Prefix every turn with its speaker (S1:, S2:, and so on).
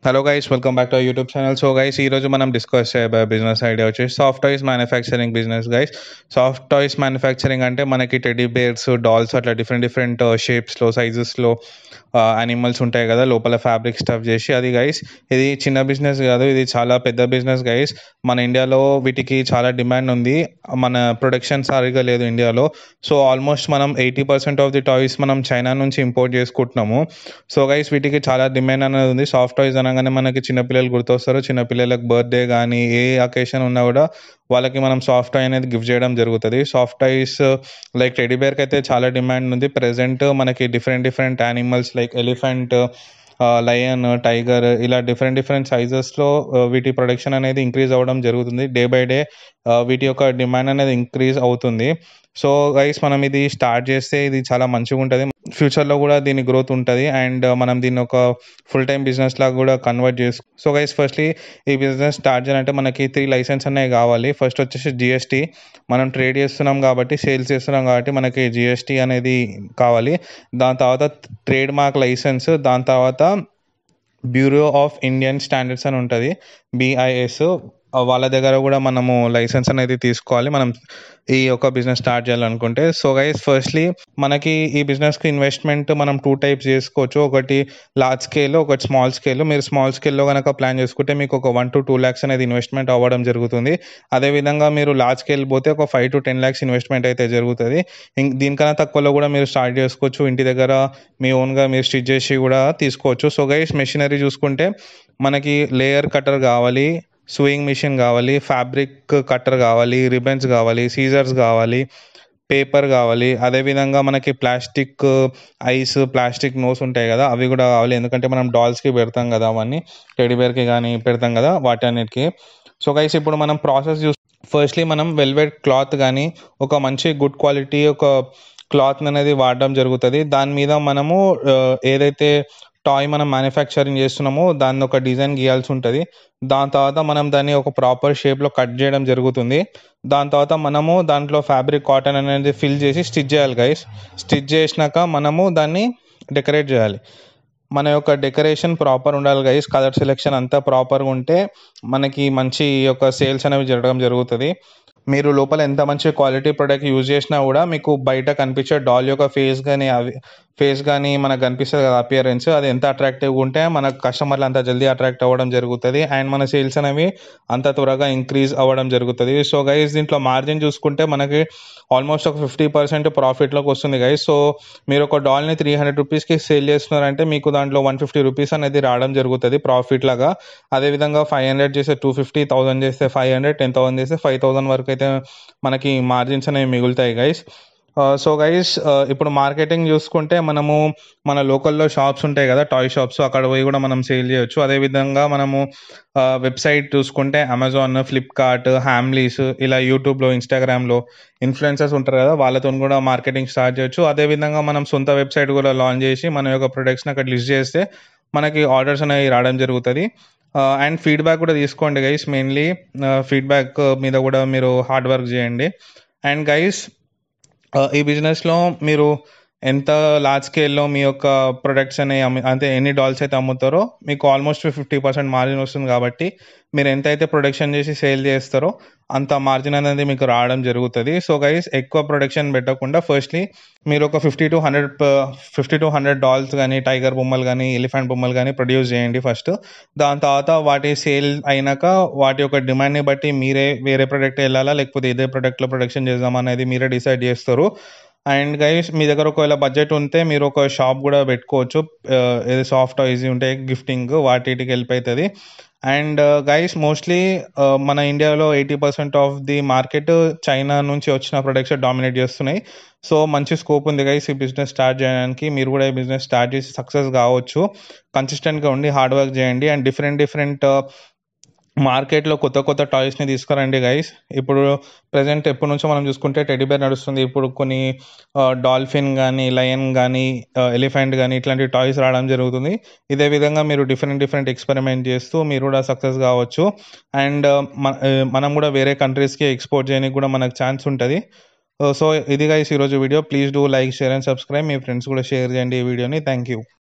S1: Hello guys, welcome back to our YouTube channel. So guys, ఈరోజు మనం discuss చేయబోయే business idea వచ్చేసి soft toys manufacturing business guys. Soft toys manufacturing అంటే మనకి teddy bears, dolls అట్లా different different షేప్స్లో, సైజెస్లో animals ఉంటాయి కదా, లోపల ఫ్యాబ్రిక్ స్టఫ్ చేసి అది గైస్. ఇది చిన్న బిజినెస్ కాదు, ఇది చాలా పెద్ద బిజినెస్ గైస్. మన ఇండియాలో వీటికి చాలా డిమాండ్ ఉంది. మన ప్రొడక్షన్ సరిగా లేదు ఇండియాలో. సో ఆల్మోస్ట్ మనం 80% ఆఫ్ ది టాయ్స్ మనం చైనా నుంచి ఇంపోర్ట్ చేసుకుంటున్నాము. సో గైస్, వీటికి చాలా డిమాండ్ అనేది ఉంది. సాఫ్ట్ టాయ్స్ అనగానే మనకి చిన్నపిల్లలు గుర్తొస్తారు. చిన్నపిల్లలకు బర్త్డే కానీ ఏ అకేషన్ ఉన్నా కూడా వాళ్ళకి మనం సాఫ్ట్ టాయ్ అనేది గిఫ్ట్ చేయడం జరుగుతుంది. సాఫ్ట్ టాయ్స్ లైక్ టెడ్డీ బేర్కి అయితే చాలా డిమాండ్ ఉంది. ప్రెసెంట్ మనకి different different animals like elephant, lion, tiger ఇలా డిఫరెంట్ డిఫరెంట్ సైజెస్లో వీటి ప్రొడక్షన్ అనేది ఇంక్రీజ్ అవ్వడం జరుగుతుంది. డే బై డే వీటి యొక్క డిమాండ్ అనేది ఇంక్రీజ్ అవుతుంది. సో గైస్, మనం ఇది స్టార్ట్ చేస్తే ఇది చాలా మంచిగా ఉంటుంది. ఫ్యూచర్లో కూడా దీని గ్రోత్ ఉంటుంది అండ్ మనం దీన్ని ఒక ఫుల్ టైం బిజినెస్ లాగా కూడా కన్వర్ట్ సో గైస్, ఫస్ట్లీ ఈ బిజినెస్ స్టార్ట్ చేయాలంటే మనకి 3 లైసెన్స్ అనేవి కావాలి. ఫస్ట్ వచ్చేసి జిఎస్టీ. మనం ట్రేడ్ చేస్తున్నాం కాబట్టి, సేల్స్ చేస్తున్నాం కాబట్టి మనకి జిఎస్టీ అనేది కావాలి. దాని తర్వాత ట్రేడ్ మార్క్ లైసెన్స్, దాని తర్వాత బ్యూరో ఆఫ్ ఇండియన్ స్టాండర్డ్స్ అని ఉంటుంది, బిఐఎస్. వాళ్ళ దగ్గర కూడా మనము లైసెన్స్ అనేది తీసుకోవాలి మనం ఈ యొక్క బిజినెస్ స్టార్ట్ చేయాలనుకుంటే. సో గైస్, ఫస్ట్లీ మనకి ఈ బిజినెస్కి ఇన్వెస్ట్మెంట్ మనం 2 టైప్స్ చేసుకోవచ్చు. ఒకటి లార్జ్ స్కేల్, ఒకటి స్మాల్ స్కేల్. మీరు స్మాల్ స్కేల్లో కనుక ప్లాన్ చేసుకుంటే మీకు ఒక 1 to 2 lakhs అనేది ఇన్వెస్ట్మెంట్ అవ్వడం జరుగుతుంది. అదేవిధంగా మీరు లార్జ్ స్కేల్ పోతే ఒక 5 to 10 lakhs ఇన్వెస్ట్మెంట్ అయితే జరుగుతుంది. దీనికన్నా తక్కువలో కూడా మీరు స్టార్ట్ చేసుకోవచ్చు. ఇంటి దగ్గర మీ ఓన్గా మీరు స్టిచ్ చేసి కూడా తీసుకోవచ్చు. సో గైస్, మెషినరీ చూసుకుంటే మనకి లేయర్ కటర్ కావాలి, సూయింగ్ మిషన్ కావాలి, ఫ్యాబ్రిక్ కట్టర్ కావాలి, రిబన్స్ కావాలి, సీజర్స్ కావాలి, పేపర్ కావాలి. అదేవిధంగా మనకి ప్లాస్టిక్ ఐస్, ప్లాస్టిక్ నోస్ ఉంటాయి కదా, అవి కూడా కావాలి. ఎందుకంటే మనం డాల్స్కి పెడతాం కదా, అవన్నీ టెడ్డీబేర్కి కానీ పెడతాం కదా, వాటి అన్నిటికీ. సో గైస్, ఇప్పుడు మనం ప్రాసెస్ ఫస్ట్లీ మనం వెల్వెట్ క్లాత్ కానీ ఒక మంచి గుడ్ క్వాలిటీ ఒక క్లాత్ అనేది వాడడం జరుగుతుంది. దాని మీద మనము ఏదైతే టాయ్ మనం మ్యానుఫ్యాక్చరింగ్ చేస్తున్నామో దాన్ని ఒక డిజైన్ గీయాల్సి ఉంటుంది. దాని తర్వాత మనం దాన్ని ఒక ప్రాపర్ షేప్లో కట్ చేయడం జరుగుతుంది. దాని తర్వాత మనము దాంట్లో ఫ్యాబ్రిక్ కాటన్ అనేది ఫిల్ చేసి స్టిచ్ చేయాలి గైస్. స్టిచ్ చేసినాక మనము దాన్ని డెకరేట్ చేయాలి. మన యొక్క డెకరేషన్ ప్రాపర్ ఉండాలి గైస్. కలర్ సెలెక్షన్ అంతా ప్రాపర్గా ఉంటే మనకి మంచి యొక్క సేల్స్ అనేవి జరగడం జరుగుతుంది. మీరు లోపల ఎంత మంచి క్వాలిటీ ప్రోడక్ట్ యూజ్ చేసినా కూడా మీకు బయట కనిపించే డాల్ యొక్క ఫేస్ కానీ మనకు కనిపిస్తుంది కదా, అపియరెన్స్, అది ఎంత అట్రాక్టివ్గా ఉంటే మన కస్టమర్లు అంత జల్దీ అట్రాక్ట్ అవ్వడం జరుగుతుంది అండ్ మన సేల్స్ అనేవి అంత త్వరగా ఇంక్రీజ్ అవ్వడం జరుగుతుంది. సో గైస్, దీంట్లో మార్జిన్ చూసుకుంటే మనకి ఆల్మోస్ట్ ఒక 50% ప్రాఫిట్లోకి వస్తుంది గైస్. సో మీరు ఒక డాల్ని 300 రూపీస్కి సేల్ చేస్తున్నారంటే మీకు దాంట్లో 150 రూపీస్ అనేది రావడం జరుగుతుంది ప్రాఫిట్ లాగా. అదేవిధంగా 500 చేస్తే 250, 1000 చేస్తే 500, 10,000 చేస్తే 5,000 వరకు అయితే మనకి మార్జిన్స్ అనేవి మిగులుతాయి గైస్. సో గైస్, ఇప్పుడు మార్కెటింగ్ చూసుకుంటే మనము మన లోకల్లో షాప్స్ ఉంటాయి కదా, టాయ్ షాప్స్, అక్కడ పోయి కూడా మనం సేల్ చేయొచ్చు. అదేవిధంగా మనము వెబ్సైట్ చూసుకుంటే అమెజాన్, ఫ్లిప్కార్ట్, హ్యామ్లీస్, ఇలా యూట్యూబ్లో, ఇన్స్టాగ్రామ్లో ఇన్ఫ్లుయెన్సర్స్ ఉంటారు కదా, వాళ్ళతో కూడా మార్కెటింగ్ స్టార్ట్ చేయొచ్చు. అదేవిధంగా మనం సొంత వెబ్సైట్ కూడా లాంచ్ చేసి మన యొక్క ప్రొడక్ట్స్ని అక్కడ లిస్ట్ చేస్తే మనకి ఆర్డర్స్ అనేవి రావడం జరుగుతుంది. అండ్ ఫీడ్బ్యాక్ కూడా తీసుకోండి గైస్. మెయిన్లీ ఫీడ్బ్యాక్ మీద కూడా మీరు హార్డ్ వర్క్ చేయండి. అండ్ గైస్, ఈ బిజినెస్లో మీరు ఎంత లార్జ్ స్కేల్లో మీ యొక్క ప్రొడక్ట్స్ అనేవి అంటే ఎన్ని డాల్స్ అయితే అమ్ముతారో మీకు ఆల్మోస్ట్ 50% మార్జిన్ వస్తుంది. కాబట్టి మీరు ఎంతైతే ప్రొడక్షన్ చేసి సేల్ చేస్తారో అంత మార్జిన్ అనేది మీకు రావడం జరుగుతుంది. సో గైస్, ఎక్కువ ప్రొడక్షన్ పెట్టకుండా ఫస్ట్లీ మీరు ఒక 50 to 100 డాల్స్ కానీ, టైగర్ బొమ్మలు కానీ, ఎలిఫెంట్ బొమ్మలు కానీ ప్రొడ్యూస్ చేయండి ఫస్ట్. దాని తర్వాత వాటి సేల్ అయినాక వాటి యొక్క డిమాండ్ని బట్టి మీరే వేరే ప్రొడక్ట్ వెళ్ళాలా లేకపోతే ఇదే ప్రొడక్ట్లో ప్రొడక్షన్ చేద్దాం అనేది మీరే డిసైడ్ చేస్తారు. అండ్ గైస్, మీ దగ్గర ఒకవేళ బడ్జెట్ ఉంటే మీరు ఒక షాప్ కూడా పెట్టుకోవచ్చు. ఏది సాఫ్ట్ టాయ్స్ ఉంటాయి గిఫ్టింగ్, వాటికి హెల్ప్ అవుతుంది. అండ్ గైస్, మోస్ట్లీ మన ఇండియాలో 80% ఆఫ్ ది మార్కెట్ చైనా నుంచి వచ్చిన ప్రొడక్ట్స్ డామినేట్ చేస్తున్నాయి. సో మంచి స్కోప్ ఉంది గైస్ ఈ బిజినెస్ స్టార్ట్ చేయడానికి. మీరు కూడా ఈ బిజినెస్ స్టార్ట్ చేసి సక్సెస్ కావచ్చు. కన్సిస్టెంట్గా ఉండి హార్డ్ వర్క్ చేయండి అండ్ డిఫరెంట్ మార్కెట్లో కొత్త కొత్త టాయ్స్ని తీసుకురండి గైస్. ఇప్పుడు ప్రజెంట్ ఎప్పటి నుంచో మనం చూసుకుంటే టెడ్డీబేర్ నడుస్తుంది. ఇప్పుడు కొన్ని డాల్ఫిన్ కానీ, లయన్ కానీ, ఎలిఫెంట్ కానీ ఇట్లాంటి టాయ్స్ రావడం జరుగుతుంది. ఇదే విధంగా మీరు డిఫరెంట్ ఎక్స్పెరిమెంట్ చేస్తూ మీరు కూడా సక్సెస్ కావచ్చు. అండ్ మనం కూడా వేరే కంట్రీస్కి ఎక్స్పోర్ట్ చేయడానికి కూడా మనకు ఛాన్స్ ఉంటుంది. సో ఇది గైస్ ఈరోజు video. Please do like, share and subscribe. Me friends కూడా షేర్ చేయండి ఈ వీడియోని. Thank you.